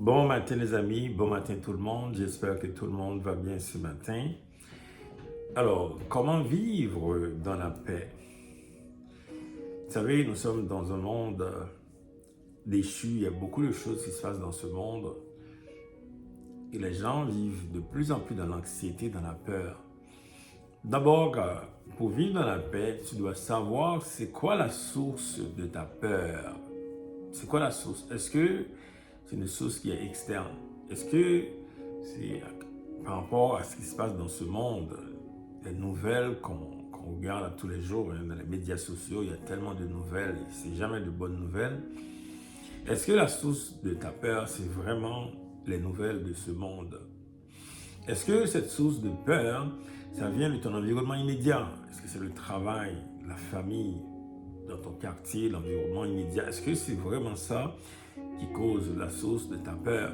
Bon matin les amis, bon matin tout le monde, j'espère que tout le monde va bien ce matin. Alors, comment vivre dans la paix? Vous savez, nous sommes dans un monde déchu, il y a beaucoup de choses qui se passent dans ce monde et les gens vivent de plus en plus dans l'anxiété, dans la peur. D'abord, pour vivre dans la paix, tu dois savoir c'est quoi la source de ta peur. C'est quoi la source? Est-ce que c'est une source qui est externe? Est-ce que c'est par rapport à ce qui se passe dans ce monde, les nouvelles qu'on regarde tous les jours, hein, dans les médias sociaux, il y a tellement de nouvelles et c'est jamais de bonnes nouvelles. Est-ce que la source de ta peur, c'est vraiment les nouvelles de ce monde? Est-ce que cette source de peur, ça vient de ton environnement immédiat? Est-ce que c'est le travail, la famille, dans ton quartier, l'environnement immédiat? Est-ce que c'est vraiment ça qui cause la source de ta peur?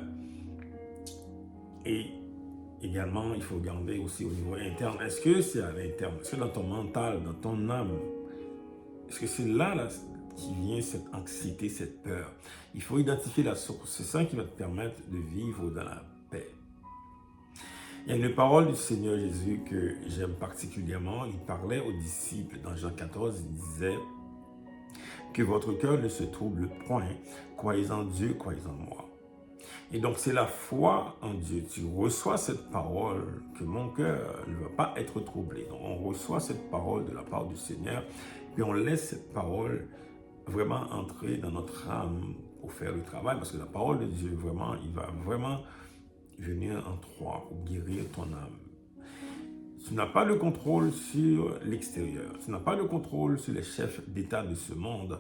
Et également, il faut regarder aussi au niveau interne. Est-ce que c'est à l'interne? Est-ce que dans ton mental, dans ton âme, est-ce que c'est là qui vient cette anxiété, cette peur? Il faut identifier la source. C'est ça qui va te permettre de vivre dans la paix. Il y a une parole du Seigneur Jésus que j'aime particulièrement. Il parlait aux disciples dans Jean 14, il disait que votre cœur ne se trouble point, croyez en Dieu, croyez en moi. Et donc c'est la foi en Dieu. Tu reçois cette parole que mon cœur ne va pas être troublé. Donc on reçoit cette parole de la part du Seigneur, puis on laisse cette parole vraiment entrer dans notre âme pour faire le travail, parce que la parole de Dieu, vraiment, il va vraiment venir en toi pour guérir ton âme. Tu n'as pas le contrôle sur l'extérieur. Tu n'as pas le contrôle sur les chefs d'État de ce monde.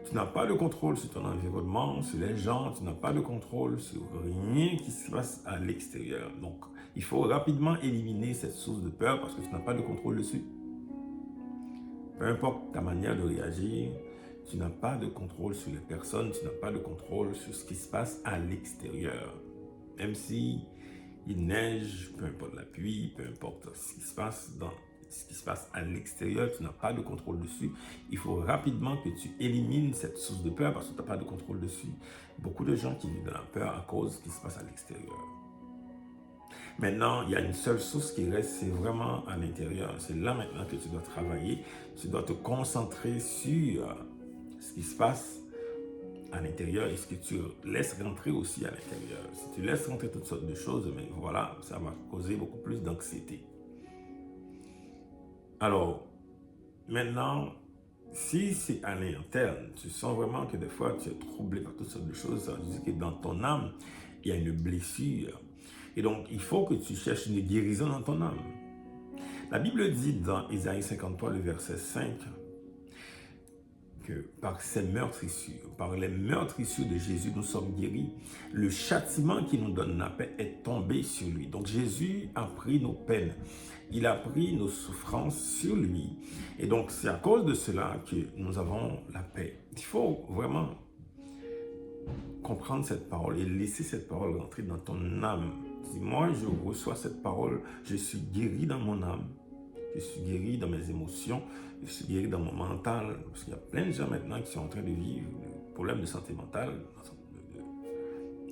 Tu n'as pas le contrôle sur ton environnement, sur les gens. Tu n'as pas le contrôle sur rien qui se passe à l'extérieur. Donc, il faut rapidement éliminer cette source de peur parce que tu n'as pas de contrôle dessus. Peu importe ta manière de réagir, tu n'as pas de contrôle sur les personnes. Tu n'as pas de contrôle sur ce qui se passe à l'extérieur. Même si il neige, peu importe la pluie, peu importe ce qui se passe à l'extérieur, tu n'as pas de contrôle dessus. Il faut rapidement que tu élimines cette source de peur parce que tu n'as pas de contrôle dessus. Beaucoup de gens qui vivent dans la peur à cause de ce qui se passe à l'extérieur. Maintenant, il y a une seule source qui reste, c'est vraiment à l'intérieur. C'est là maintenant que tu dois travailler. Tu dois te concentrer sur ce qui se passe à l'intérieur et ce que tu laisses rentrer aussi à l'intérieur. Si tu laisses rentrer toutes sortes de choses, mais voilà, ça va causer beaucoup plus d'anxiété. Alors, maintenant, si c'est à l'interne, tu sens vraiment que des fois tu es troublé par toutes sortes de choses, ça veut dire que dans ton âme, il y a une blessure. Et donc, il faut que tu cherches une guérison dans ton âme. La Bible dit dans Isaïe 53, le verset 5, que par ses meurtrissures, par les meurtrissures de Jésus, nous sommes guéris. Le châtiment qui nous donne la paix est tombé sur lui. Donc Jésus a pris nos peines. Il a pris nos souffrances sur lui. Et donc c'est à cause de cela que nous avons la paix. Il faut vraiment comprendre cette parole et laisser cette parole rentrer dans ton âme. Si moi je reçois cette parole, je suis guéri dans mon âme. Je suis guéri dans mes émotions, je suis guéri dans mon mental, parce qu'il y a plein de gens maintenant qui sont en train de vivre des problèmes de santé mentale,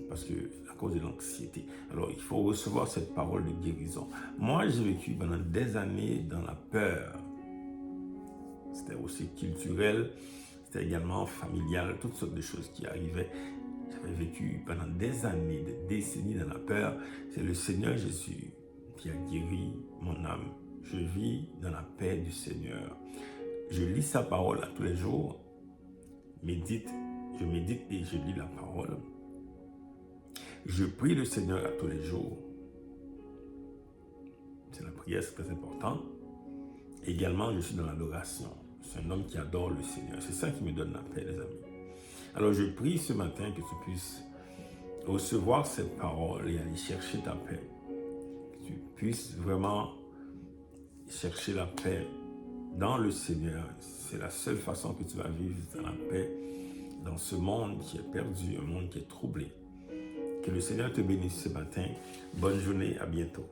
parce que à cause de l'anxiété. Alors il faut recevoir cette parole de guérison. Moi j'ai vécu pendant des années dans la peur. C'était aussi culturel, c'était également familial, toutes sortes de choses qui arrivaient. J'avais vécu pendant des années, des décennies dans la peur. C'est le Seigneur Jésus qui a guéri mon âme. Je vis dans la paix du Seigneur. Je lis sa parole à tous les jours. Je médite et je lis la parole. Je prie le Seigneur à tous les jours. C'est la prière, c'est très important. Également, je suis dans l'adoration. C'est un homme qui adore le Seigneur. C'est ça qui me donne la paix, les amis. Alors, je prie ce matin que tu puisses recevoir cette parole et aller chercher ta paix. Que tu puisses vraiment chercher la paix dans le Seigneur. C'est la seule façon que tu vas vivre dans la paix, dans ce monde qui est perdu, un monde qui est troublé. Que le Seigneur te bénisse ce matin. Bonne journée, à bientôt.